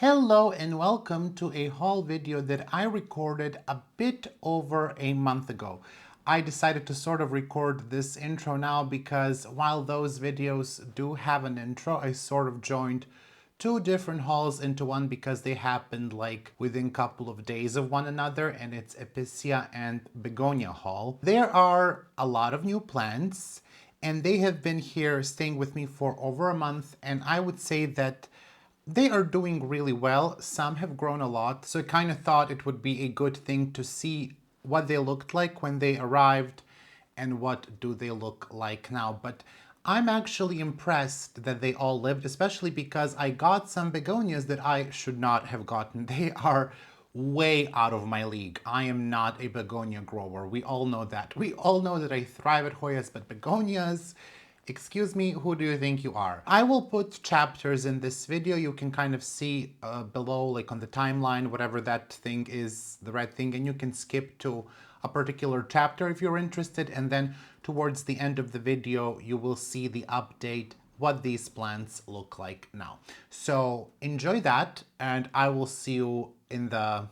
Hello and welcome to a haul video that I recorded a bit over a month ago. I decided to sort of record this intro now because while those videos do have an intro, I sort of joined two different hauls into one because they happened like within a couple of days of one another, and it's Episcia and Begonia haul. There are a lot of new plants and they have been here staying with me for over a month, and I would say that they are doing really well. Some have grown a lot, so I kind of thought it would be a good thing to see what they looked like when they arrived and what do they look like now. But I'm actually impressed that they all lived, especially because I got some begonias that I should not have gotten. They are way out of my league. I am not a begonia grower. We all know that. We all know that I thrive at Hoyas, but begonias, excuse me, who do you think you are? I will put chapters in this video. You can kind of see below, like on the timeline, whatever that thing is, the red thing, and you can skip to a particular chapter if you're interested. And then towards the end of the video, you will see the update, what these plants look like now. So enjoy that, and I will see you in the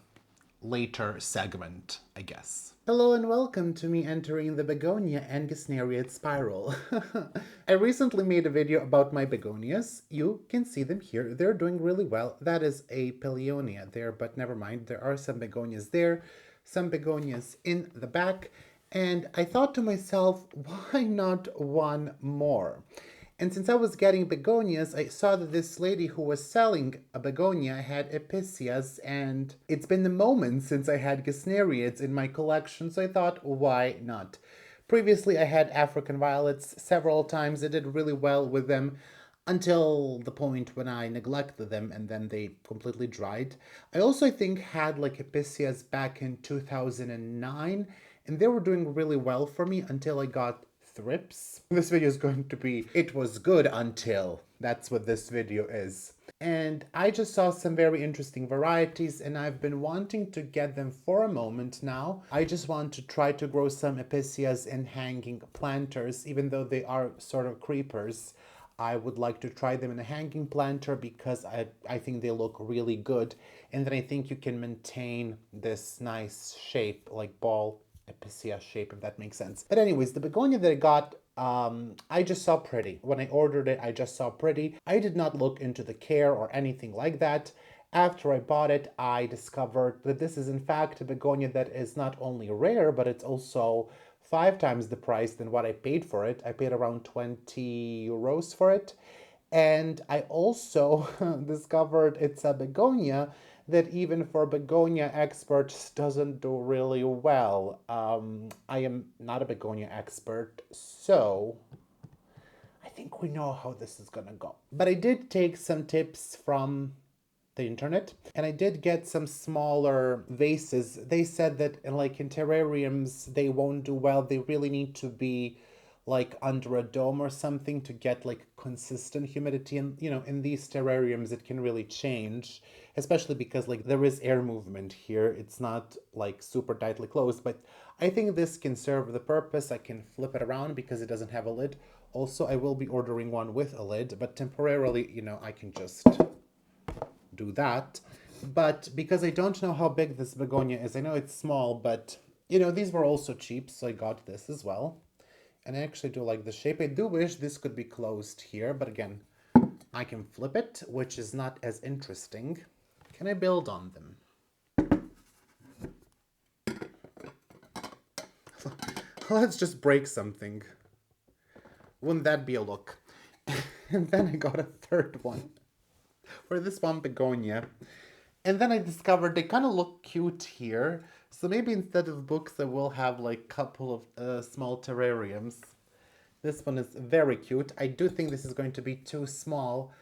later segment, I guess. Hello and welcome to me entering the Begonia and Gesneriad spiral. I recently made a video about my begonias. You can see them here. They're doing really well. That is a Peleonia there, but never mind. There are some begonias there, some begonias in the back. And I thought to myself, why not one more? And since I was getting begonias, I saw that this lady who was selling a begonia had Episcias, and it's been a moment since I had Gesneriads in my collection, so I thought, why not? Previously, I had African violets several times. I did really well with them until the point when I neglected them and then they completely dried. I also, I think, had like Epicias back in 2009, and they were doing really well for me until I got thrips. This video is going to be, it was good until. That's what this video is. And I just saw some very interesting varieties and I've been wanting to get them for a moment now. I just want to try to grow some Epicias in hanging planters, even though they are sort of creepers. I would like to try them in a hanging planter because I think they look really good. And then I think you can maintain this nice shape, like ball Episcia shape, if that makes sense. But anyways, the begonia that I got, I just saw pretty. When I ordered it, I just saw pretty. I did not look into the care or anything like that. After I bought it, I discovered that this is in fact a begonia that is not only rare, but it's also 5 times the price than what I paid for it. I paid around 20 euros for it. And I also discovered it's a begonia that even for begonia experts doesn't do really well. I am not a begonia expert, so I think we know how this is gonna go. But I did take some tips from the internet and I did get some smaller vases. They said that like in terrariums they won't do well. They really need to be like under a dome or something to get like consistent humidity, and in these terrariums it can really change, especially because like there is air movement here. It's not like super tightly closed, but I think this can serve the purpose. I can flip it around because it doesn't have a lid. Also, I will be ordering one with a lid, but temporarily, I can just do that. But because I don't know how big this begonia is, I know it's small, but these were also cheap, so I got this as well. And I actually do like the shape. I do wish this could be closed here, but again, I can flip it, which is not as interesting. Can I build on them? Let's just break something. Wouldn't that be a look? And then I got a third one for this one begonia. And then I discovered they kind of look cute here. So maybe instead of books, I will have like a couple of small terrariums. This one is very cute. I do think this is going to be too small,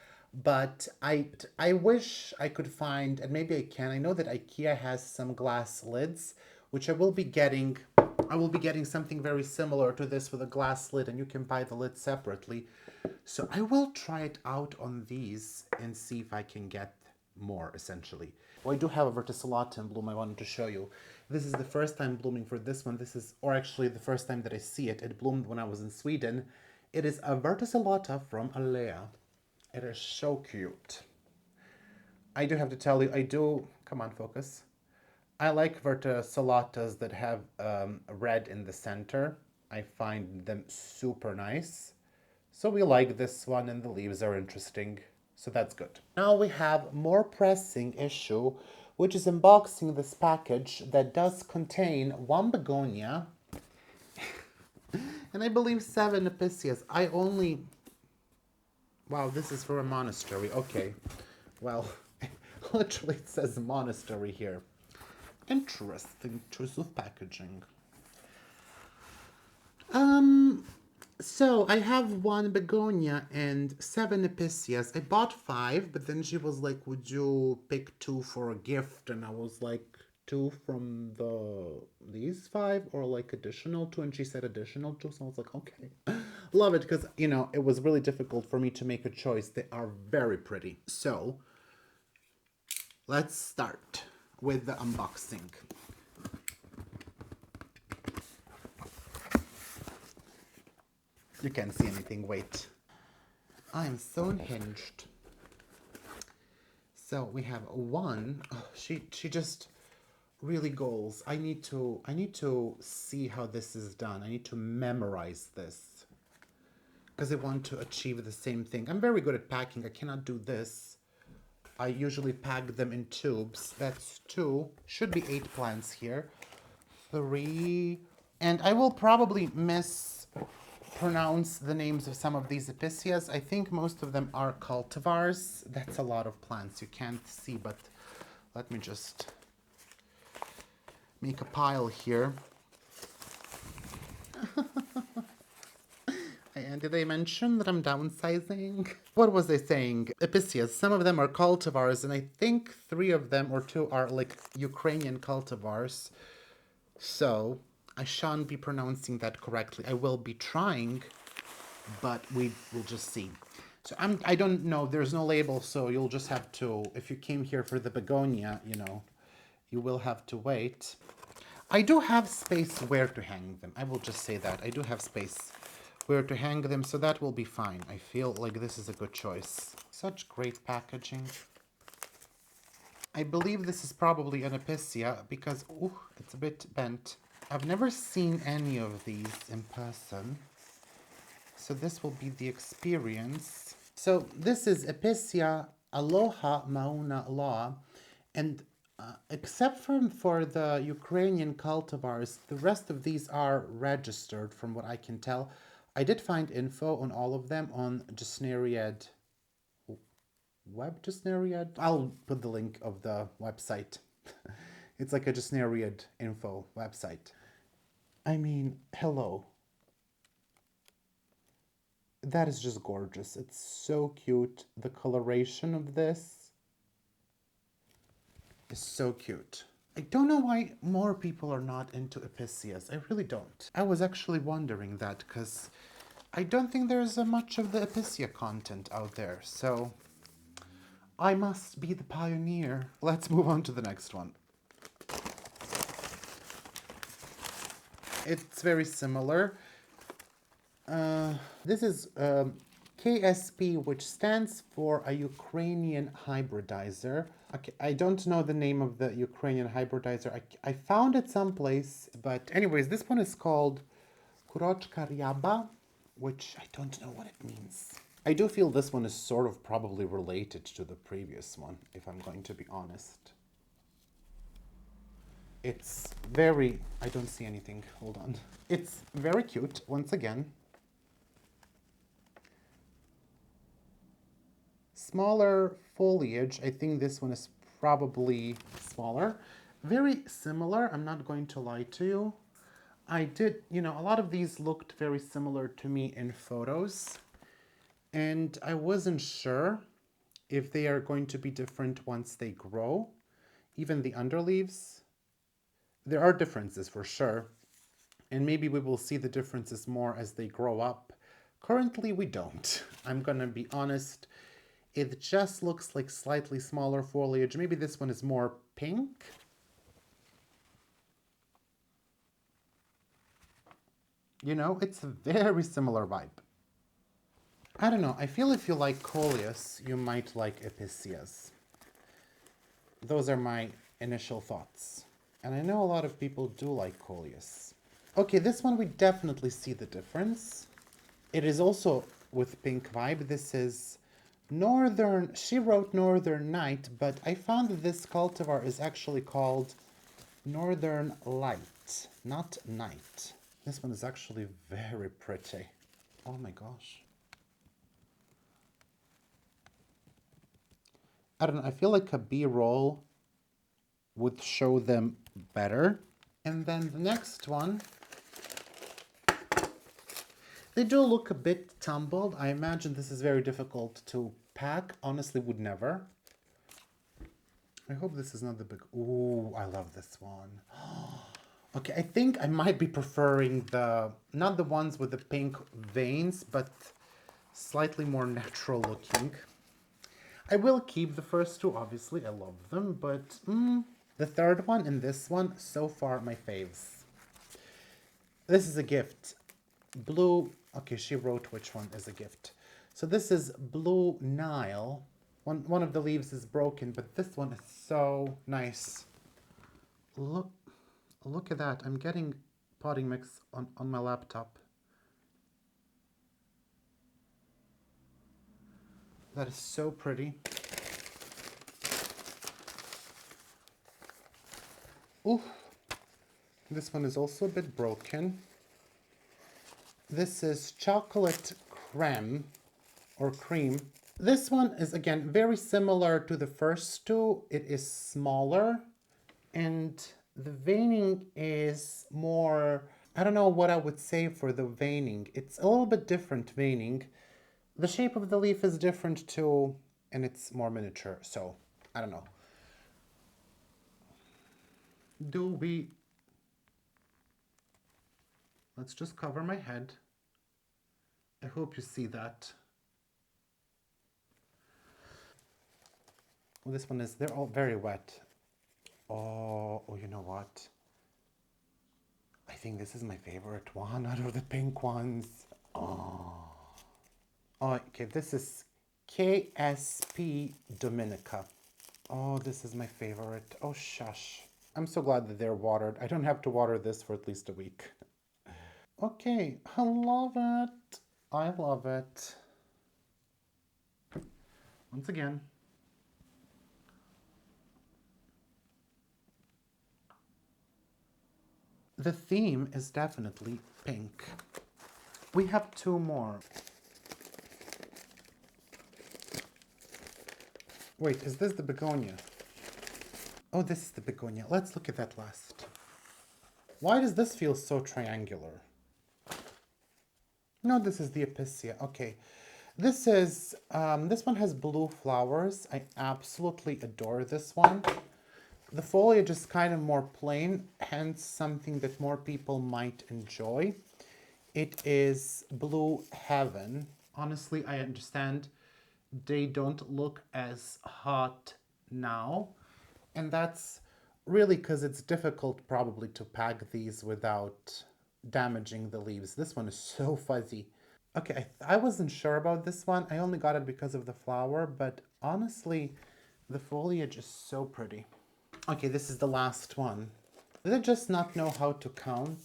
but I wish I could find, and maybe I can. I know that IKEA has some glass lids, which I will be getting. I will be getting something very similar to this with a glass lid, and you can buy the lid separately. So I will try it out on these and see if I can get more, essentially. Well, I do have a verticillata in bloom I wanted to show you. This is the first time blooming for this one. This is, or actually the first time that I see it. It bloomed when I was in Sweden. It is a verticillata from Alea. It is so cute. I do have to tell you, come on, focus. I like verticillata that have red in the center. I find them super nice. So we like this one and the leaves are interesting. So that's good. Now we have more pressing issue, which is unboxing this package that does contain one begonia and I believe 7 Episcias. I only... Wow, this is for a monastery. Okay. Well, literally it says monastery here. Interesting choice of packaging. So I have one begonia and 7 Episcias. I bought 5, but then she was like, would you pick 2 for a gift? And I was like, 2 from these 5 or like additional 2? And she said additional 2. So I was like, okay. Love it because, you know, it was really difficult for me to make a choice. They are very pretty. So let's start with the unboxing. You can't see anything, wait. I am so unhinged. So we have one. Oh, she just really goals. I need to see how this is done. I need to memorize this because I want to achieve the same thing. I'm very good at packing. I cannot do this. I usually pack them in tubes. That's 2. Should be 8 plants here. 3. And I will probably mispronounce the names of some of these Episcias. I think most of them are cultivars. That's a lot of plants. You can't see, but let me just make a pile here. And did I mention that I'm downsizing? What was I saying? Episcias. Some of them are cultivars, and I think 3 of them or 2 are like Ukrainian cultivars. So I shan't be pronouncing that correctly. I will be trying, but we will just see. So I don't know. There's no label, so you'll just have to, if you came here for the begonia, you know, you will have to wait. I do have space where to hang them. I will just say that. I do have space where to hang them, so that will be fine. I feel like this is a good choice. Such great packaging. I believe this is probably an Episcia because, ooh, it's a bit bent. I've never seen any of these in person, so this will be the experience. So this is Episcia Aloha Mauna Loa, and except for the Ukrainian cultivars, the rest of these are registered from what I can tell. I did find info on all of them on Gesneriad Gesneriad. I'll put the link of the website. It's like a Gesneriad Info website. I mean, hello. That is just gorgeous. It's so cute. The coloration of this is so cute. I don't know why more people are not into Episcias. I really don't. I was actually wondering that because I don't think there's much of the Episcia content out there. So I must be the pioneer. Let's move on to the next one. It's very similar. This is KSP, which stands for a Ukrainian hybridizer. Okay, I don't know the name of the Ukrainian hybridizer. I found it someplace, but anyways, this one is called Kurochka Ryaba, which I don't know what it means. I do feel this one is sort of probably related to the previous one, if I'm going to be honest. It's very... I don't see anything. Hold on. It's very cute, once again. Smaller foliage. I think this one is probably smaller. Very similar. I'm not going to lie to you. I did, you know, a lot of these looked very similar to me in photos. And I wasn't sure if they are going to be different once they grow. Even the underleaves. There are differences for sure. And maybe we will see the differences more as they grow up. Currently, we don't. I'm gonna be honest. It just looks like slightly smaller foliage. Maybe this one is more pink. You know, it's a very similar vibe. I don't know. I feel if you like Coleus, you might like Episcias. those are my initial thoughts. And I know a lot of people do like Hoyas. Okay, this one we definitely see the difference. It is also with pink vibe. This is Northern, she wrote Northern Night, but I found that this cultivar is actually called Northern Light, not Night. This one is actually very pretty. Oh my gosh. I don't know, I feel like a B-roll would show them better. And then the next one, they do look a bit tumbled. I imagine this is very difficult to pack. Honestly, would never. I hope this is not the big... Ooh, I love this one. Okay, I think I might be preferring not the ones with the pink veins, but slightly more natural looking. I will keep the first two, obviously. I love them, but the third one and this one, so far my faves. This is a gift. Blue... Okay, she wrote which one is a gift. So this is Blue Nile. One of the leaves is broken, but this one is so nice. Look at that. I'm getting potting mix on my laptop. That is so pretty. Ooh. This one is also a bit broken. This is chocolate creme or cream. This one is, again, very similar to the first two. It is smaller and the veining is more, I don't know what I would say for the veining. It's a little bit different veining. The shape of the leaf is different too, and it's more miniature, so I don't know. Let's just cover my head. I hope you see that. Well, this one is, they're all very wet. Oh, you know what? I think this is my favorite one out of the pink ones. Oh, okay, this is KSP Dominica. Oh, this is my favorite. Oh, shush. I'm so glad that they're watered. I don't have to water this for at least a week. Okay, I love it. I love it. Once again. The theme is definitely pink. We have two more. Wait, is this the begonia? Oh, this is the begonia. Let's look at that last. Why does this feel so triangular? No, this is the Episcia. Okay. This one has blue flowers. I absolutely adore this one. The foliage is kind of more plain, hence something that more people might enjoy. It is Blue Heaven. Honestly, I understand they don't look as hot now. And that's really because it's difficult probably to pack these without damaging the leaves. This one is so fuzzy. Okay, I wasn't sure about this one. I only got it because of the flower, but honestly, the foliage is so pretty. Okay, this is the last one. Did I just not know how to count?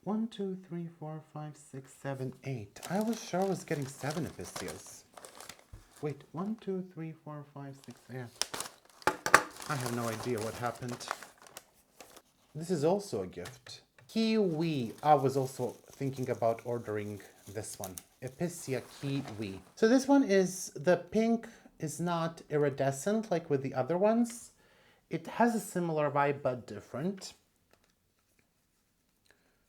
1, 2, 3, 4, 5, 6, 7, 8. I was sure I was getting 7 Episcias. Wait, 1, 2, 3, 4, 5, 6, yeah. I have no idea what happened. This is also a gift. Kiwi. I was also thinking about ordering this one. Episcia Kiwi. So this one is, the pink is not iridescent like with the other ones. It has a similar vibe but different.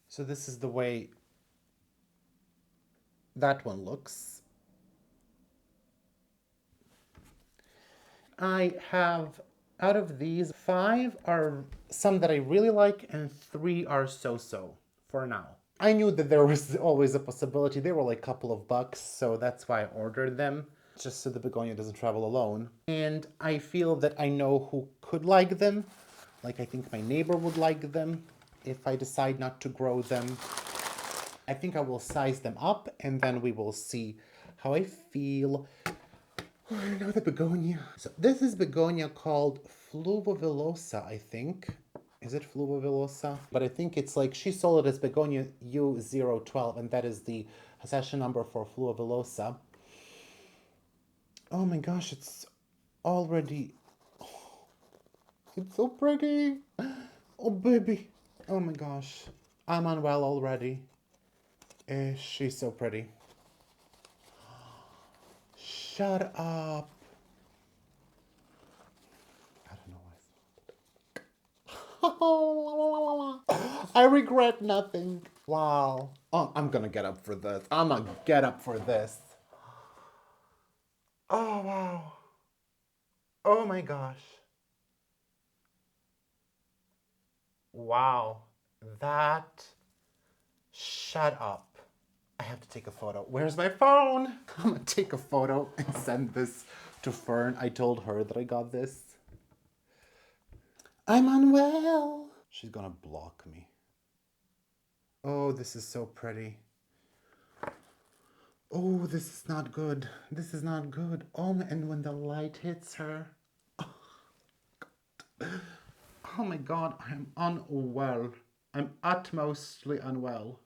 So this is the way that one looks. I have, out of these, 5 are some that I really like and 3 are so-so for now. I knew that there was always a possibility. They were like a couple of bucks, so that's why I ordered them, just so the begonia doesn't travel alone. And I feel that I know who could like them. Like, I think my neighbor would like them if I decide not to grow them. I think I will size them up and then we will see how I feel. I know the begonia. So this is begonia called fluvilosa, I think. Is it fluvilosa? But I think it's like, she sold it as begonia U012, and that is the session number for fluvilosa. Oh my gosh, it's already... It's so pretty. Oh, baby. Oh my gosh. I'm unwell already. She's so pretty. Shut up. I don't know why. I regret nothing. Wow. Oh, I'm gonna get up for this. I'm gonna get up for this. Oh, wow. Oh my gosh. Wow. That. Shut up. I have to take a photo. Where's my phone? I'm gonna take a photo and send this to Fern. I told her that I got this. I'm unwell. She's gonna block me. Oh, this is so pretty. Oh, this is not good. This is not good. Oh, and when the light hits her. Oh my God, I'm unwell. I'm utmostly unwell.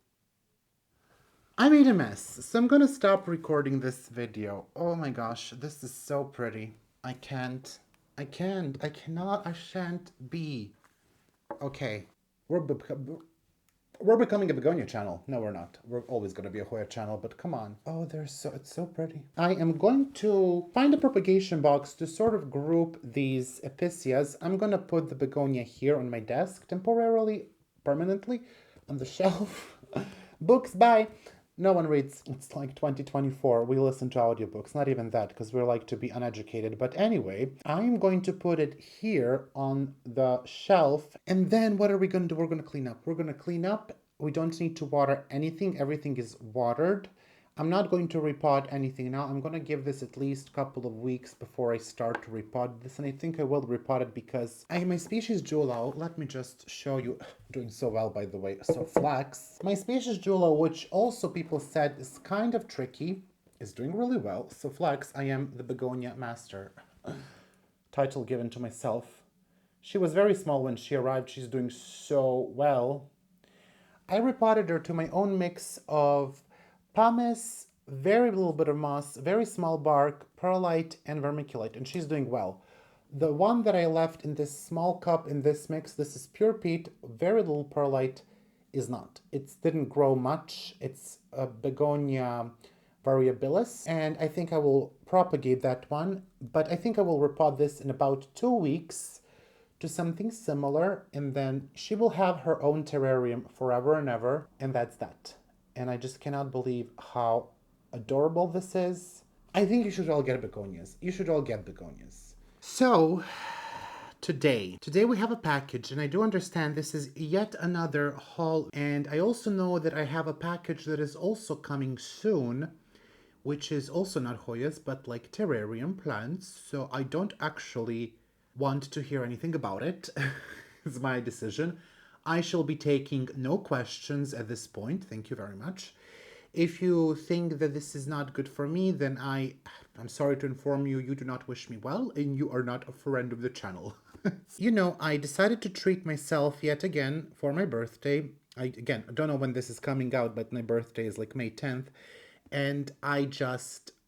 I made a mess, so I'm gonna stop recording this video. Oh my gosh, this is so pretty. I can't, I cannot, I shan't be. Okay, we're becoming a Begonia channel. No, we're not. We're always gonna be a Hoya channel, but come on. Oh, it's so pretty. I am going to find a propagation box to sort of group these Episcias. I'm gonna put the Begonia here on my desk, temporarily, permanently, on the shelf. Books, bye. No one reads. It's like 2024. We listen to audiobooks. Not even that, because we like to be uneducated. But anyway, I'm going to put it here on the shelf. And then what are we going to do? We're going to clean up. We're going to clean up. We don't need to water anything. Everything is watered. I'm not going to repot anything now. I'm going to give this at least a couple of weeks before I start to repot this. And I think I will repot it because my species Julo, let me just show you, doing so well, by the way. So flax. My species Julo, which also people said is kind of tricky, is doing really well. So flax, I am the begonia master. Title given to myself. She was very small when she arrived. She's doing so well. I repotted her to my own mix of pumice, very little bit of moss, very small bark, perlite, and vermiculite, and she's doing well. The one that I left in this small cup in this mix, this is pure peat, very little perlite, is not. It didn't grow much. It's a Begonia variabilis, and I think I will propagate that one, but I think I will repot this in about 2 weeks to something similar, and then she will have her own terrarium forever and ever, and that's that. And I just cannot believe how adorable this is. I think you should all get begonias. You should all get begonias. So, today we have a package, and I do understand this is yet another haul, and I also know that I have a package that is also coming soon, which is also not Hoyas, but like terrarium plants, so I don't actually want to hear anything about it. It's my decision. I shall be taking no questions at this point. Thank you very much. If you think that this is not good for me, then I'm sorry to inform you, you do not wish me well, and you are not a friend of the channel. You know, I decided to treat myself yet again for my birthday. I don't know when this is coming out, but my birthday is like May 10th. And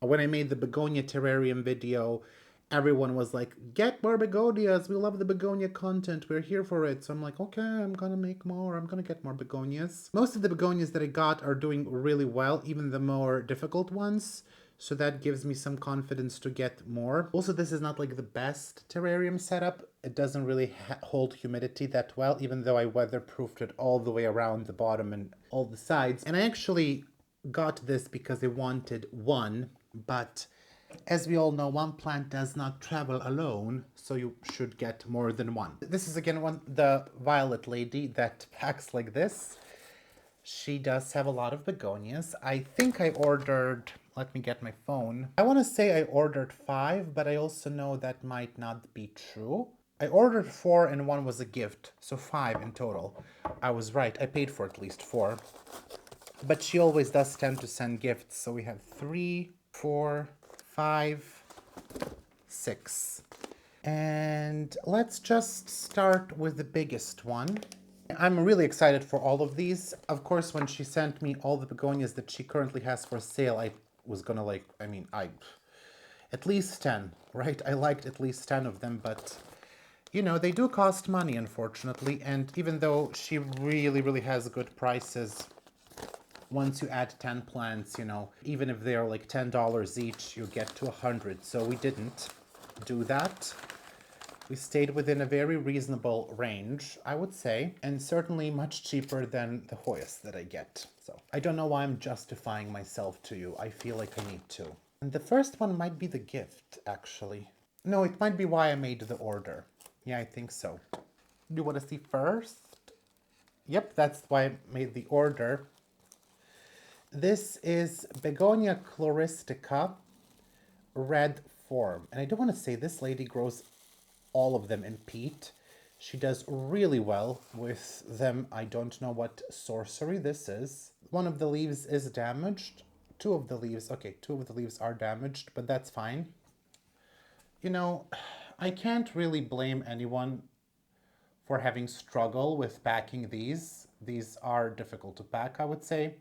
when I made the begonia terrarium video, everyone was like, get more begonias. We love the begonia content. We're here for it. So I'm like, okay, I'm going to make more. I'm going to get more begonias. Most of the begonias that I got are doing really well, even the more difficult ones. So that gives me some confidence to get more. Also, this is not like the best terrarium setup. It doesn't really hold humidity that well, even though I weatherproofed it all the way around the bottom and all the sides. And I actually got this because I wanted one, but as we all know, one plant does not travel alone, so you should get more than one. This is again the violet lady that packs like this. She does have a lot of begonias. I think I ordered, let me get my phone. I want to say I ordered 5, but I also know that might not be true. I ordered 4 and 1 was a gift, so 5 in total. I was right, I paid for at least 4. But she always does tend to send gifts, so we have 3, 4, 5, 6. And let's just start with the biggest one. I'm really excited for all of these. Of course, when she sent me all the begonias that she currently has for sale, I was gonna at least 10, right? I liked at least 10 of them, but you know, they do cost money, unfortunately. And even though she really, really has good prices, once you add 10 plants, you know, even if they're like $10 each, you get to 100. So we didn't do that. We stayed within a very reasonable range, I would say, and certainly much cheaper than the Hoyas that I get. So I don't know why I'm justifying myself to you. I feel like I need to. And the first one might be the gift, actually. No, it might be why I made the order. Yeah, I think so. You want to see first? Yep, that's why I made the order. This is Begonia chloristica, red form. And I do want to say this lady grows all of them in peat. She does really well with them. I don't know what sorcery this is. One of the leaves is damaged. Two of the leaves are damaged, but that's fine. You know, I can't really blame anyone for having struggle with packing these. These are difficult to pack, I would say.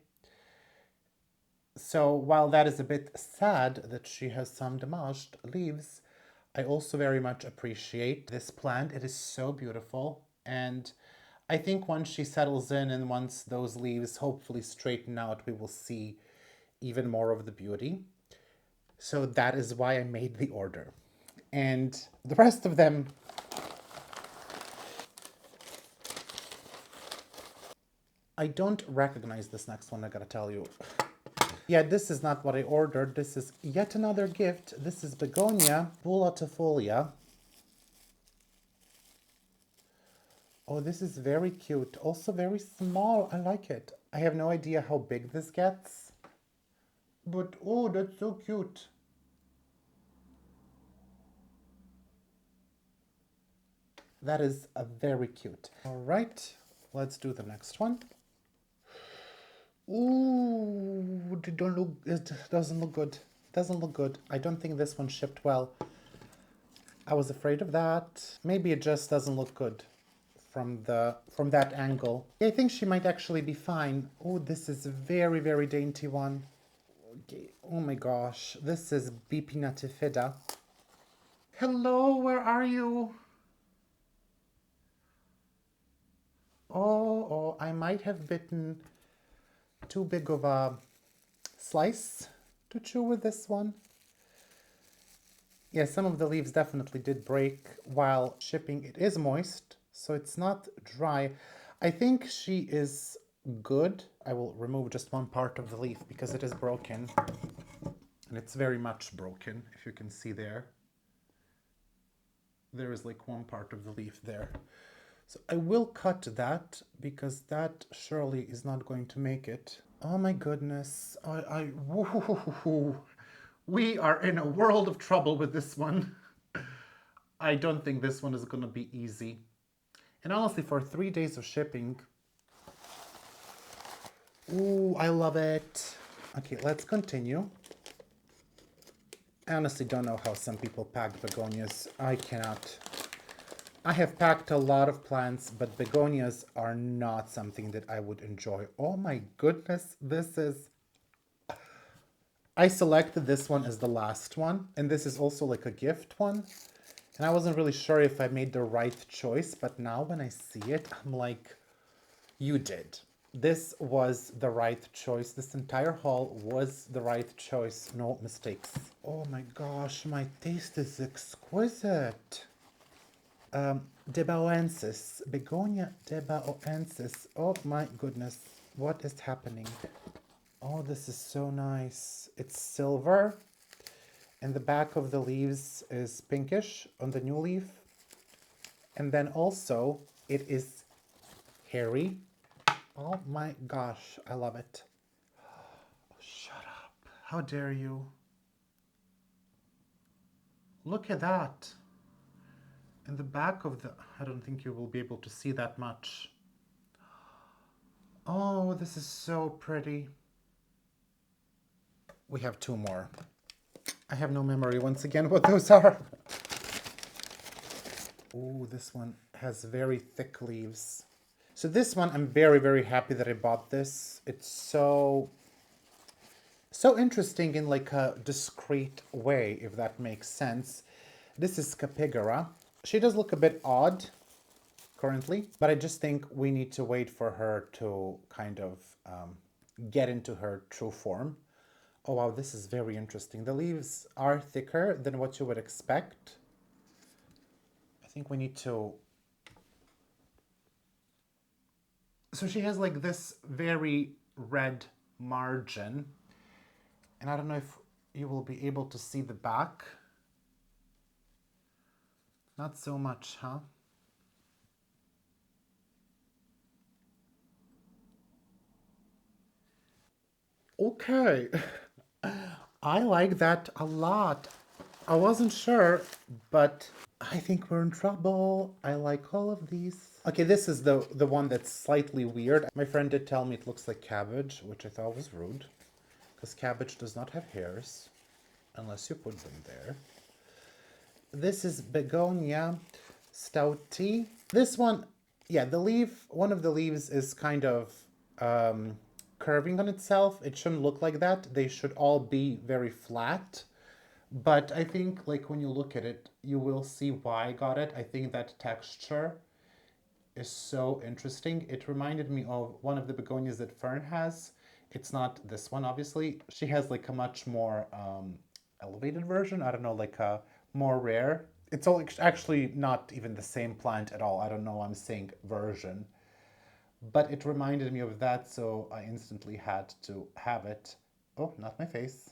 So while that is a bit sad that she has some damaged leaves, I also very much appreciate this plant. It is so beautiful. And I think once she settles in and once those leaves hopefully straighten out, we will see even more of the beauty. So that is why I made the order. And the rest of them, I don't recognize this next one, I gotta tell you. Yeah, this is not what I ordered. This is yet another gift. This is Begonia bullatifolia. Oh, this is very cute. Also very small. I like it. I have no idea how big this gets. But oh, that's so cute. That is very cute. All right, let's do the next one. Ooh, it doesn't look good. Doesn't look good. I don't think this one shipped well. I was afraid of that. Maybe it just doesn't look good from that angle. I think she might actually be fine. Oh, this is a very, very dainty one. Okay. Oh my gosh. This is Bipinatifida. Hello, where are you? Oh, I might have bitten too big of a slice to chew with this one. Yeah, some of the leaves definitely did break while shipping. It is moist, so it's not dry. I think she is good. I will remove just one part of the leaf because it is broken. And it's very much broken, if you can see there. There is like one part of the leaf there. So I will cut that because that surely is not going to make it. Oh my goodness. Woo, we are in a world of trouble with this one. I don't think this one is going to be easy. And honestly, for 3 days of shipping, ooh, I love it. Okay, let's continue. I honestly don't know how some people pack begonias. I cannot. I have packed a lot of plants, but begonias are not something that I would enjoy. Oh my goodness, this is... I selected this one as the last one, and this is also like a gift one. And I wasn't really sure if I made the right choice, but now when I see it, I'm like, you did. This was the right choice. This entire haul was the right choice. No mistakes. Oh my gosh, my taste is exquisite. Debaoensis, Begonia debaoensis. Oh my goodness, what is happening? Oh, this is so nice. It's silver, and the back of the leaves is pinkish on the new leaf. And then also, it is hairy. Oh my gosh, I love it. Oh, shut up. How dare you? Look at that. In the back of the... I don't think you will be able to see that much. Oh, this is so pretty. We have two more. I have no memory once again what those are. Oh, this one has very thick leaves. So this one, I'm very, very happy that I bought this. It's so interesting in like a discreet way, if that makes sense. This is Capigara. She does look a bit odd currently, but I just think we need to wait for her to kind of get into her true form. Oh wow, this is very interesting. The leaves are thicker than what you would expect. I think we need to... So she has like this very red margin, and I don't know if you will be able to see the back. Not so much, huh? Okay. I like that a lot. I wasn't sure, but I think we're in trouble. I like all of these. Okay, this is the one that's slightly weird. My friend did tell me it looks like cabbage, which I thought was rude, because cabbage does not have hairs unless you put them there. This is Begonia stouty. This one, yeah, the leaf, one of the leaves is kind of curving on itself. It shouldn't look like that. They should all be very flat. But I think like when you look at it, you will see why I got it. I think that texture is so interesting. It reminded me of one of the begonias that Fern has. It's not this one, obviously. She has like a much more elevated version. I don't know, like a more rare. It's all actually not even the same plant at all. I don't know, I'm saying version. But it reminded me of that, so I instantly had to have it. Oh, not my face.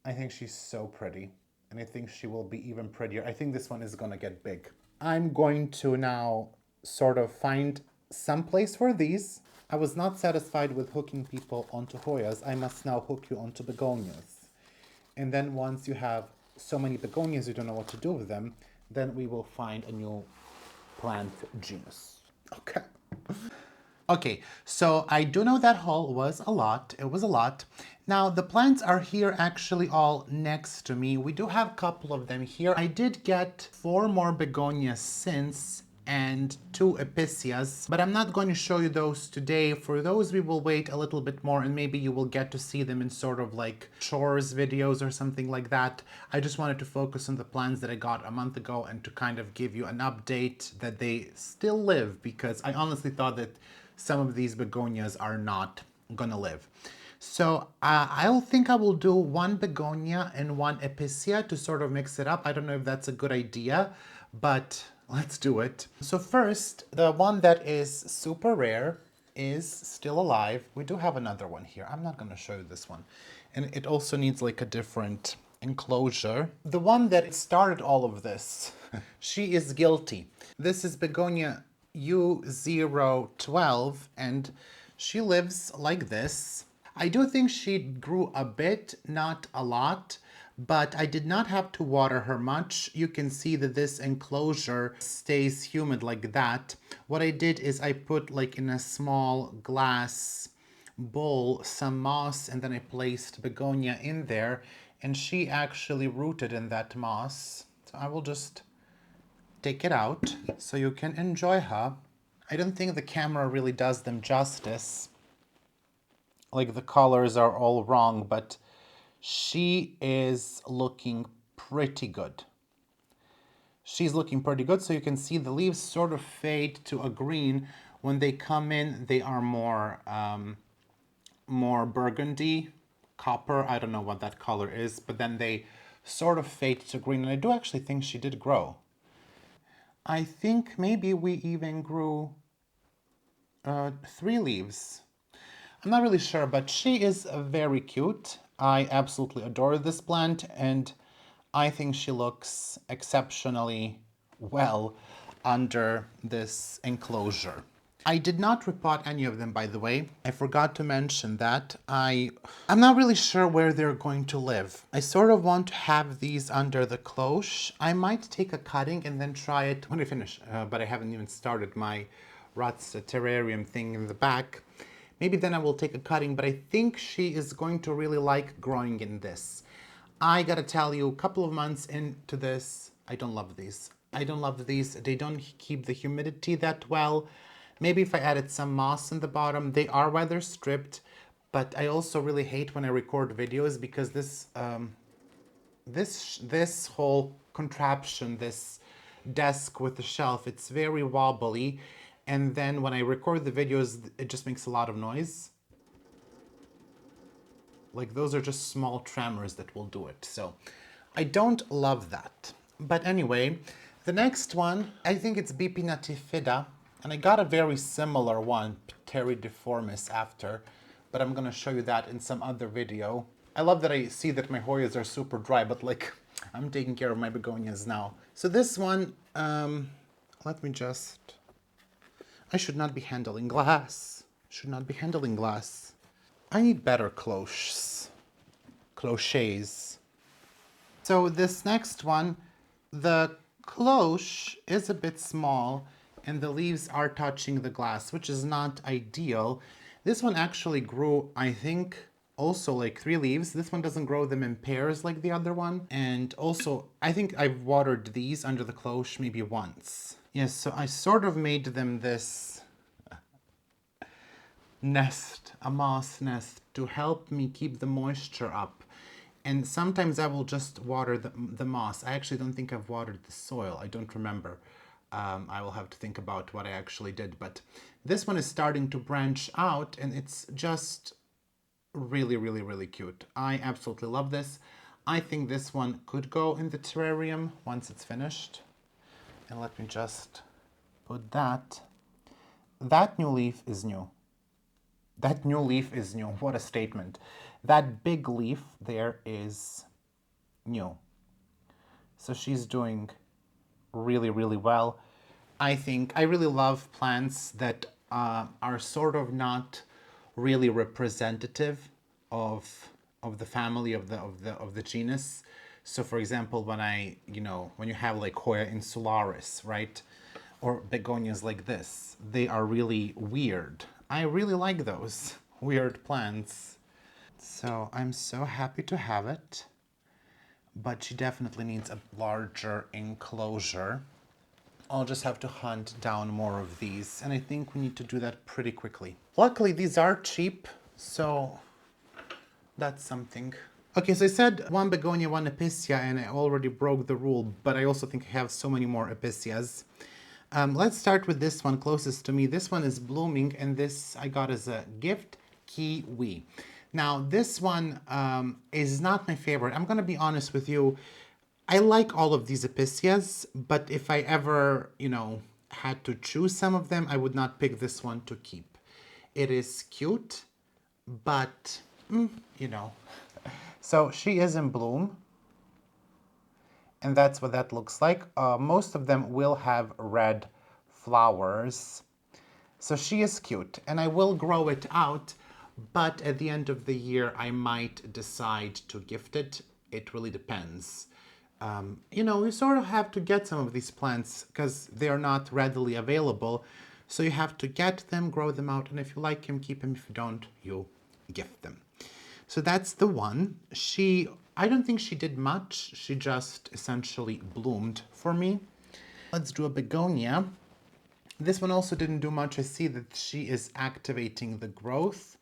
I think she's so pretty, and I think she will be even prettier. I think this one is gonna get big. I'm going to now sort of find some place for these. I was not satisfied with hooking people onto Hoyas. I must now hook you onto begonias. And then once you have so many begonias you don't know what to do with them, then we will find a new plant genus. Okay. Okay, so I do know that haul was a lot. It was a lot. Now, the plants are here actually all next to me. We do have a couple of them here. I did get 4 more begonias since and 2 Episcias, but I'm not going to show you those today. For those, we will wait a little bit more and maybe you will get to see them in sort of like chores videos or something like that. I just wanted to focus on the plants that I got a month ago and to kind of give you an update that they still live, because I honestly thought that some of these begonias are not gonna live. So I think I will do 1 begonia and 1 epicea to sort of mix it up. I don't know if that's a good idea, but let's do it. So first, the one that is super rare is still alive. We do have another one here. I'm not gonna show you this one. And it also needs like a different enclosure. The one that started all of this, she is guilty. This is Begonia U012, and she lives like this. I do think she grew a bit, not a lot, but I did not have to water her much. You can see that this enclosure stays humid like that. What I did is I put like in a small glass bowl some moss, and then I placed Begonia in there, and she actually rooted in that moss. So I will just take it out so you can enjoy her. I don't think the camera really does them justice. Like the colors are all wrong, but she is looking pretty good. She's looking pretty good, so you can see the leaves sort of fade to a green. When they come in, they are more burgundy, copper. I don't know what that color is, but then they sort of fade to green. And I do actually think she did grow. I think maybe we even grew 3 leaves. I'm not really sure, but she is very cute. I absolutely adore this plant, and I think she looks exceptionally well under this enclosure. I did not repot any of them, by the way. I forgot to mention that. I'm not really sure where they're going to live. I sort of want to have these under the cloche. I might take a cutting and then try it when I finish, but I haven't even started my Rat's terrarium thing in the back. Maybe then I will take a cutting, but I think she is going to really like growing in this. I gotta tell you, a couple of months into this, I don't love these. I don't love these. They don't keep the humidity that well. Maybe if I added some moss in the bottom, they are weather stripped, but I also really hate when I record videos because this whole contraption, this desk with the shelf, it's very wobbly. And then when I record the videos, it just makes a lot of noise. Like those are just small tremors that will do it. So I don't love that. But anyway, the next one, I think it's BP natifida. And I got a very similar one, Pteridiformis, after. But I'm going to show you that in some other video. I love that I see that my Hoyas are super dry, but like I'm taking care of my begonias now. So this one, let me just... I should not be handling glass. Should not be handling glass. I need better cloches. Cloches. So this next one, the cloche is a bit small and the leaves are touching the glass, which is not ideal. This one actually grew, I think, also like 3 leaves. This one doesn't grow them in pairs like the other one. And also, I think I've watered these under the cloche maybe once. Yes, so I sort of made them this nest, a moss nest, to help me keep the moisture up. And sometimes I will just water the moss. I actually don't think I've watered the soil. I don't remember. I will have to think about what I actually did. But this one is starting to branch out and it's just really, really, really cute. I absolutely love this. I think this one could go in the terrarium once it's finished. And let me just put that. That new leaf is new. That new leaf is new. What a statement. That big leaf there is new. So she's doing really, really well. I think I really love plants that are sort of not really representative of the family of the genus. So for example, when you have like Hoya insularis, right? Or begonias like this, they are really weird. I really like those weird plants. So I'm so happy to have it, but she definitely needs a larger enclosure. I'll just have to hunt down more of these, and I think we need to do that pretty quickly. Luckily, these are cheap, so that's something. Okay, so I said 1 begonia, 1 episcia, and I already broke the rule, but I also think I have so many more epicias. Let's start with this one closest to me. This one is blooming, and this I got as a gift, kiwi. Now, this one is not my favorite. I'm going to be honest with you. I like all of these epicias, but if I ever, had to choose some of them, I would not pick this one to keep. It is cute, but, So she is in bloom. And that's what that looks like. Most of them will have red flowers. So she is cute, and I will grow it out, but at the end of the year, I might decide to gift it. It really depends. You sort of have to get some of these plants because they are not readily available. So you have to get them, grow them out, and if you like them, keep them. If you don't, you gift them. So that's the one. I don't think she did much. She just essentially bloomed for me. Let's do a begonia. This one also didn't do much. I see that she is activating the growth.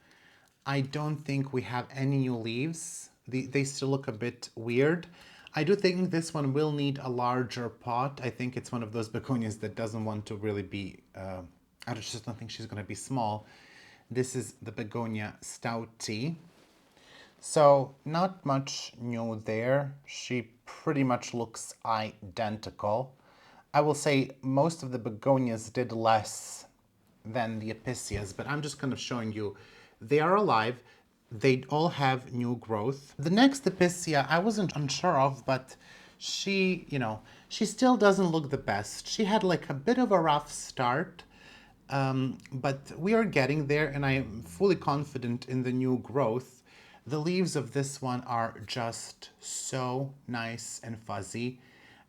I don't think we have any new leaves. They still look a bit weird. I do think this one will need a larger pot. I think it's one of those begonias that doesn't want to really be, I just don't think she's going to be small. This is the Begonia stouty. So not much new there. She pretty much looks identical. I will say most of the begonias did less than the epicias, but I'm just kind of showing you they are alive. They all have new growth. The next epicia I wasn't unsure of, but she still doesn't look the best. She had like a bit of a rough start, but we are getting there, and I am fully confident in the new growth. The leaves of this one are just so nice and fuzzy.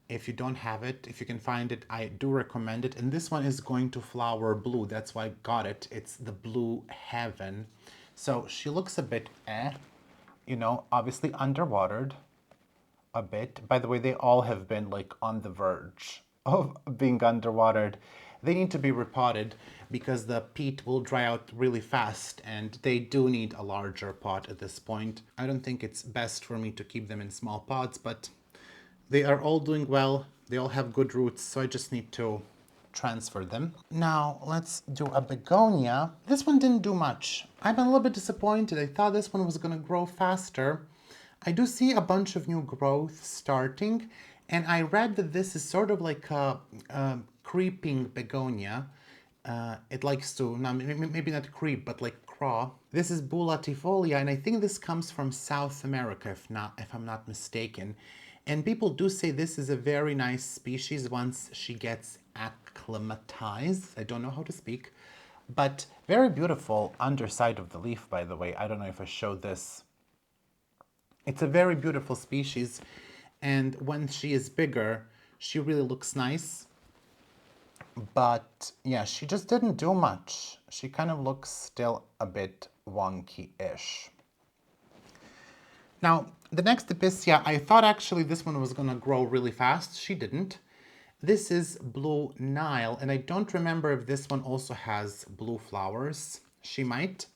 If you don't have it, if you can find it, I do recommend it. And this one is going to flower blue. That's why I got it. It's the Blue Heaven. So she looks a bit obviously underwatered. a bit. By the way, they all have been like on the verge of being underwatered. They need to be repotted because the peat will dry out really fast and they do need a larger pot at this point. I don't think it's best for me to keep them in small pots, but they are all doing well. They all have good roots, so I just need to transfer them. Now let's do a begonia. This one didn't do much. I'm a little bit disappointed. I thought this one was gonna grow faster. I do see a bunch of new growth starting, and I read that this is sort of like a creeping begonia. It likes to, now maybe not creep, but like crawl. This is bullatifolia, and I think this comes from South America, if I'm not mistaken. And people do say this is a very nice species once she gets acclimatized. I don't know how to speak, but very beautiful underside of the leaf, by the way. I don't know if I showed this. It's a very beautiful species, and when she is bigger, she really looks nice. But yeah, she just didn't do much. She kind of looks still a bit wonky-ish. Now, the next Episcia, I thought actually this one was gonna grow really fast. She didn't. This is Blue Nile, and I don't remember if this one also has blue flowers. She might.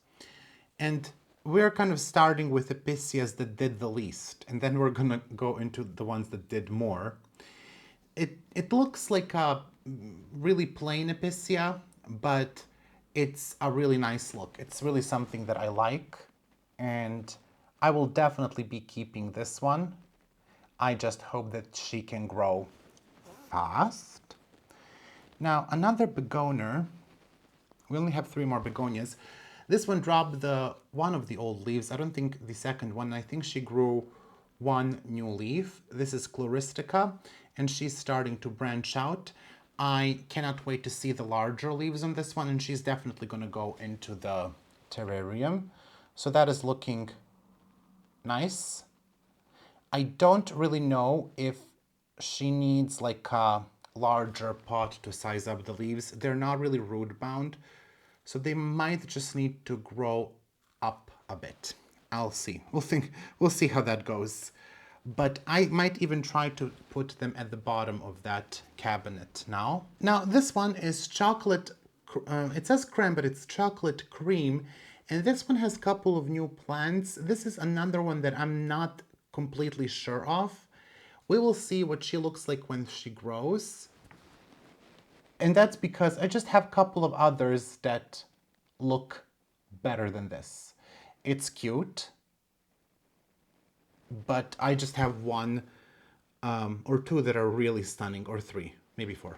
And we're kind of starting with Episcias that did the least, and then we're gonna go into the ones that did more. It looks like a really plain Episcia, but it's a really nice look. It's really something that I like, and I will definitely be keeping this one. I just hope that she can grow fast. Now, another begoner. We only have 3 more begonias. This one dropped one of the old leaves. I don't think the second one. I think she grew 1 new leaf. This is Chloristica, and she's starting to branch out. I cannot wait to see the larger leaves on this one, and she's definitely going to go into the terrarium. So that is looking nice. I don't really know if she needs like a larger pot to size up the leaves. They're not really root bound, so they might just need to grow up a bit. I'll see. We'll see how that goes. But I might even try to put them at the bottom of that cabinet now. Now this one is chocolate, it says creme, but it's chocolate cream. And this one has a couple of new plants. This is another one that I'm not completely sure of. We will see what she looks like when she grows. And that's because I just have a couple of others that look better than this. It's cute, but I just have 1 or 2 that are really stunning, or 3, maybe 4.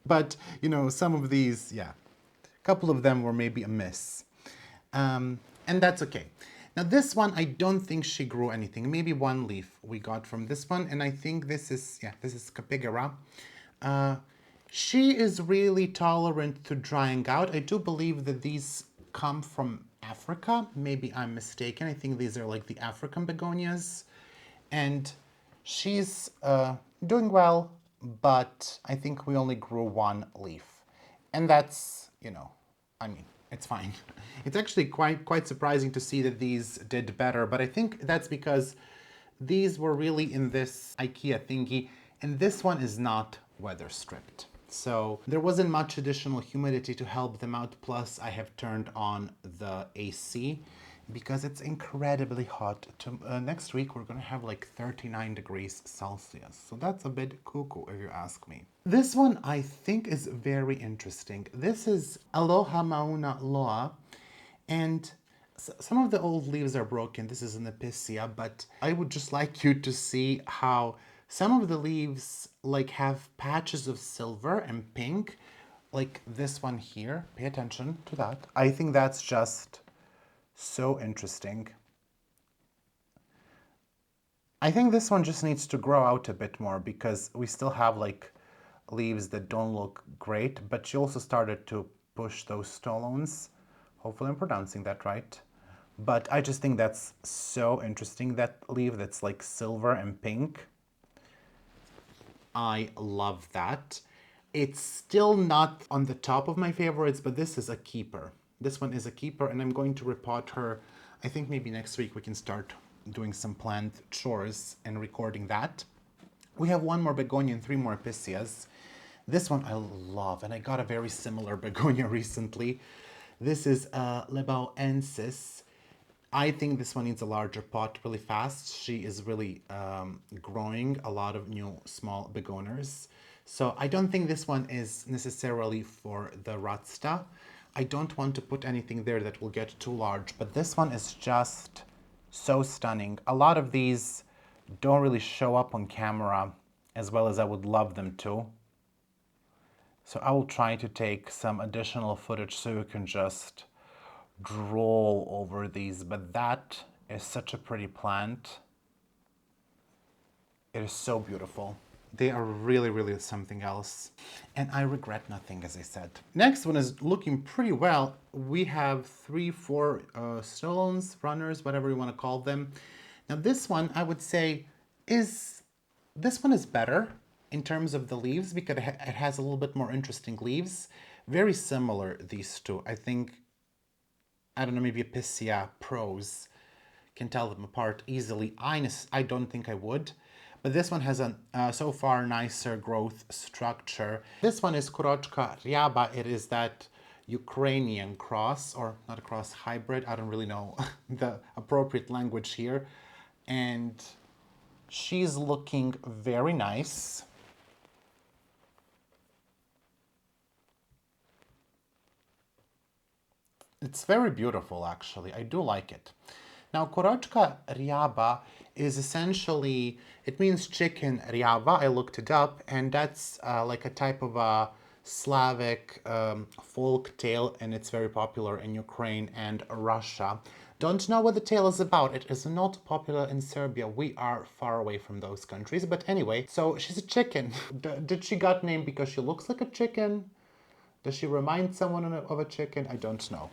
But, you know, some of these, yeah, a couple of them were maybe a miss. And that's okay. Now this one, I don't think she grew anything. Maybe 1 leaf we got from this one, and I think this is Capigara. She is really tolerant to drying out. I do believe that these come from Africa. Maybe I'm mistaken. I think these are like the African begonias. And she's doing well, but I think we only grew 1 leaf. And that's, you know, I mean, it's fine. It's actually quite surprising to see that these did better, but I think that's because these were really in this IKEA thingy, and this one is not weather stripped. So there wasn't much additional humidity to help them out. Plus I have turned on the AC because it's incredibly hot. Next week we're gonna have like 39 degrees Celsius. So that's a bit cuckoo if you ask me. This one I think is very interesting. This is Aloha Mauna Loa, and some of the old leaves are broken. This is an Episcia, but I would just like you to see how some of the leaves like have patches of silver and pink, like this one here. Pay attention to that. I think that's just so interesting. I think this one just needs to grow out a bit more because we still have like leaves that don't look great, but she also started to push those stolons. Hopefully I'm pronouncing that right. But I just think that's so interesting, that leaf that's like silver and pink. I love that. It's still not on the top of my favorites, but this is a keeper. This one is a keeper, and I'm going to repot her. I think maybe next week we can start doing some plant chores and recording that. We have one more begonia and 3 more epicias. This one I love, and I got a very similar begonia recently. This is Lebaoensis. I think this one needs a larger pot really fast. She is really growing a lot of new small begonias. So I don't think this one is necessarily for the Ratsta. I don't want to put anything there that will get too large, but this one is just so stunning. A lot of these don't really show up on camera as well as I would love them to. So I will try to take some additional footage so you can just drool over these, but that is such a pretty plant. It is so beautiful. They are really, really something else. And I regret nothing, as I said. Next one is looking pretty well. We have 3, 4 stones, runners, whatever you want to call them. Now this one, I would say, this one is better in terms of the leaves because it has a little bit more interesting leaves. Very similar, these two. I think, I don't know, maybe Episcia pros can tell them apart easily. I don't think I would. But this one has a so far nicer growth structure. This one is Kurochka Ryaba. It is that Ukrainian cross, or not a cross, hybrid. I don't really know the appropriate language here. And she's looking very nice. It's very beautiful, actually. I do like it. Now, Kurochka Ryaba is essentially, it means chicken ryaba. I looked it up, and that's like a type of a Slavic folk tale, and it's very popular in Ukraine and Russia. Don't know what the tale is about. It is not popular in Serbia. We are far away from those countries. But anyway, so she's a chicken. Did she got named because she looks like a chicken? Does she remind someone of a chicken? I don't know.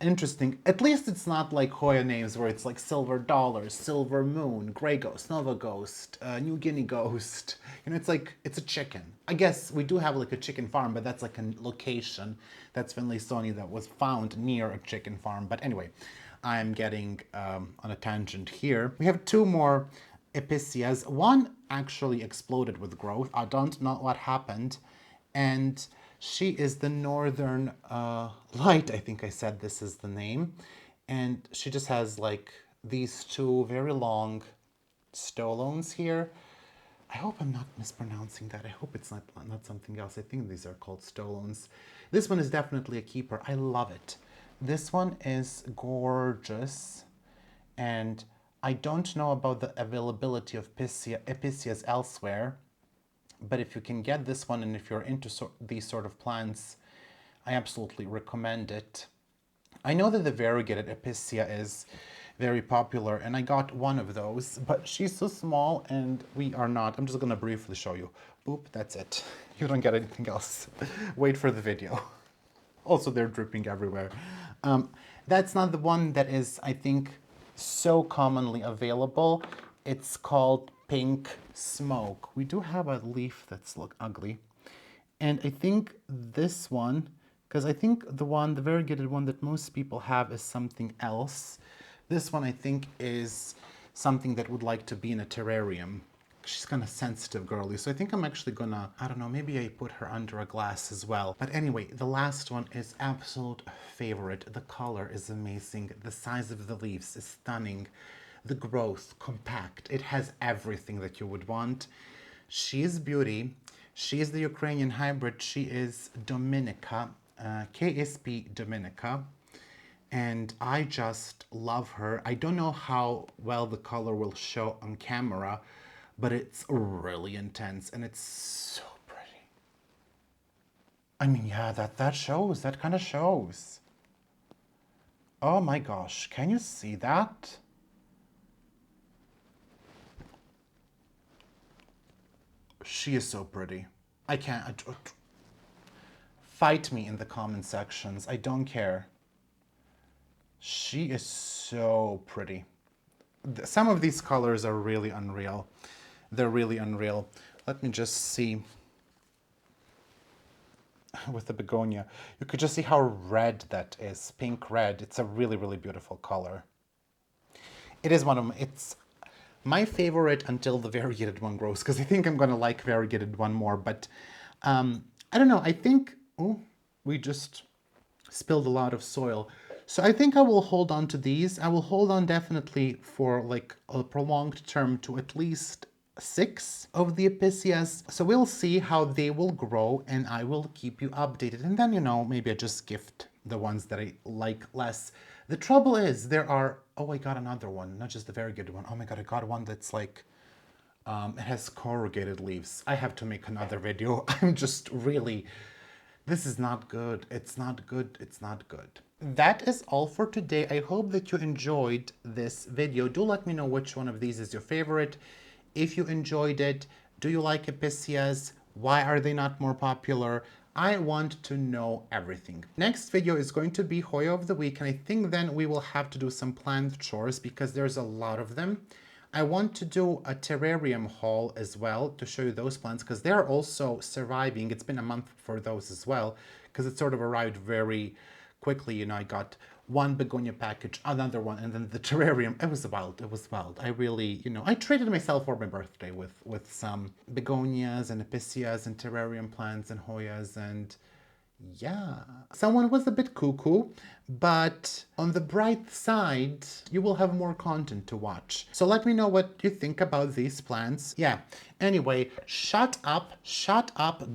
Interesting. At least it's not like Hoya names where it's like Silver Dollar, Silver Moon, Grey Ghost, Nova Ghost, New Guinea Ghost. You know, it's like, it's a chicken. I guess we do have like a chicken farm, but that's like a location. That's Finlaysoni that was found near a chicken farm. But anyway, I'm getting on a tangent here. We have 2 more Epicias. One actually exploded with growth. I don't know what happened. And she is the Northern Light, I think I said this is the name. And she just has like these 2 very long stolones here. I hope I'm not mispronouncing that. I hope it's not something else. I think these are called stolones. This one is definitely a keeper. I love it. This one is gorgeous. And I don't know about the availability of Epicias elsewhere. But if you can get this one, and if you're into these sort of plants, I absolutely recommend it. I know that the variegated Epicia is very popular, and I got one of those, but she's so small and we are not. I'm just gonna briefly show you. Boop, that's it. You don't get anything else. Wait for the video. Also, they're dripping everywhere. That's not the one that is, I think, so commonly available. It's called Pink Smoke. We do have a leaf that's look ugly. And I think this one, because I think the variegated one that most people have is something else. This one I think is something that would like to be in a terrarium. She's kind of sensitive girly, so I think I'm actually gonna, I don't know, maybe I put her under a glass as well. But anyway, the last one is absolute favorite. The color is amazing. The size of the leaves is stunning. The growth, compact. It has everything that you would want. She is beauty. She is the Ukrainian hybrid. She is Dominica, KSP Dominica. And I just love her. I don't know how well the color will show on camera, but it's really intense and it's so pretty. I mean, yeah, that shows. That kind of shows. Oh my gosh, can you see that? She is so pretty. I can't. Fight me in the comment sections. I don't care. She is so pretty. Some of these colors are really unreal. They're really unreal. Let me just see. With the begonia, you could just see how red that is. Pink red. It's a really, really beautiful color. It is one of it's my favorite until the variegated one grows, because I think I'm going to like variegated one more. But I don't know. I think, oh, we just spilled a lot of soil. So I think I will hold on to these. I will hold on definitely for like a prolonged term to at least 6 of the Episcias. So we'll see how they will grow and I will keep you updated. And then, you know, maybe I just gift the ones that I like less. The trouble is there are, oh, I got another one, not just the variegated one. Oh my God, I got one that's like, it has corrugated leaves. I have to make another video. I'm just really, this is not good. It's not good. It's not good. That is all for today. I hope that you enjoyed this video. Do let me know which one of these is your favorite. If you enjoyed it, do you like Episcias? Why are they not more popular? I want to know everything. Next video is going to be Hoya of the week, and I think then we will have to do some plant chores because there's a lot of them. I want to do a terrarium haul as well to show you those plants because they're also surviving. It's been a month for those as well because it sort of arrived very quickly. You know, I got one begonia package, another one, and then the terrarium. It was wild. It was wild. I really, you know, I treated myself for my birthday with some begonias and episcias and terrarium plants and Hoyas, and yeah. Someone was a bit cuckoo, but on the bright side, you will have more content to watch. So let me know what you think about these plants. Yeah. Anyway, shut up,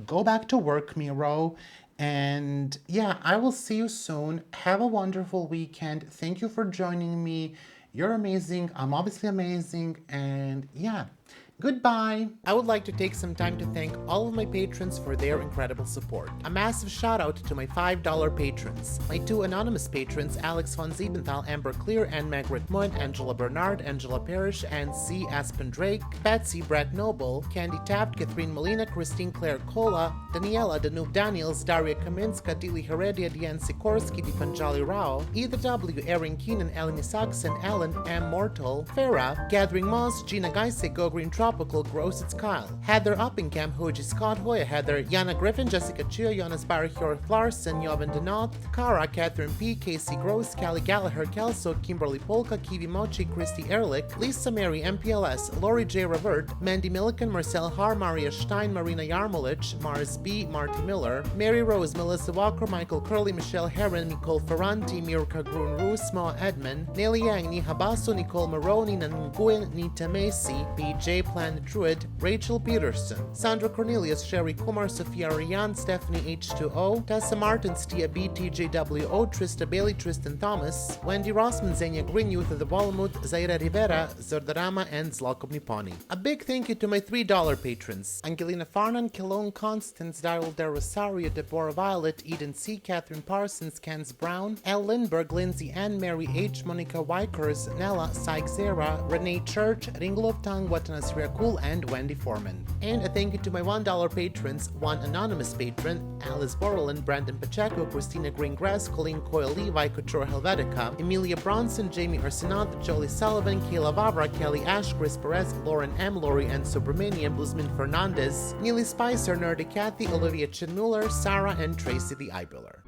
go back to work, Miro. And yeah, I will see you soon. Have a wonderful weekend. Thank you for joining me. You're amazing. I'm obviously amazing. And yeah, goodbye. I would like to take some time to thank all of my patrons for their incredible support. A massive shout out to my $5 patrons. My 2 anonymous patrons, Alex von Siebenthal, Amber Clear, and Margaret Munt, Angela Bernard, Angela Parrish, and C. Aspen Drake, Betsy, Brett Noble, Candy Taft, Catherine Molina, Christine Claire Cola, Daniela, Danube Daniels, Daria Kaminska, Dili Heredia, Diane Sikorsky, Dipanjali Rao, Either W, Erin Keenan, Eleni Saxon, Alan M. Mortal, Farah, Gathering Moss, Gina Geise, Go Green Tropical, Gross It's Kyle, Heather Uppingham, Hoji Scott, Hoya Heather, Yana Griffin, Jessica Chia, Jonas Barahjorth Larson, Jovan Denoth, Kara, Catherine P, Casey Gross, Callie Gallagher, Kelso, Kimberly Polka, Kiwi Mochi, Christy Ehrlich, Lisa Mary, MPLS, Lori J. Revert, Mandy Milliken, Marcel Har, Maria Stein, Marina Yarmolich, Mars B, Marty Miller, Mary Rose, Melissa Walker, Michael Curley, Michelle Heron, Nicole Ferranti, Mirka Grun Roos, Moa Edmond, Nelly Yang, Niha Basso, Nicole Maroney, Nanguyen, Nita Macy, BJ Planet Druid, Rachel Peterson, Sandra Cornelius, Sherry Kumar, Sophia Rian, Stephanie H2O, Tessa Martins, Tia B, TJWO, Trista Bailey, Tristan Thomas, Wendy Rossman, Zenia Green, Youth of the Volumut, Zaira Rivera, Zordarama, and Zlakov Niponi. A big thank you to my $3 patrons, Angelina Farnan, Kilone Constance, Daryl De Rosario, Deborah Violet, Eden C, Catherine Parsons, Kens Brown, Elle Lindberg, Lindsay Ann, Mary H, Monica Wykers, Nella, Sykes Zera, Renee Church, Ringle of Tongue, Watanas Cool, and Wendy Foreman. And a thank you to my $1 patrons, one anonymous patron, Alice Borland, Brandon Pacheco, Christina Greengrass, Colleen Coyle Levi, Couture Helvetica, Emilia Bronson, Jamie Arsenault, Jolie Sullivan, Kayla Vavra, Kelly Ash, Chris Perez, Lauren M, Lori N Subramanian, Blusman Fernandez, Neely Spicer, Nerdy Kathy, Olivia Chinmuller, Sarah, and Tracy the Eyebuller.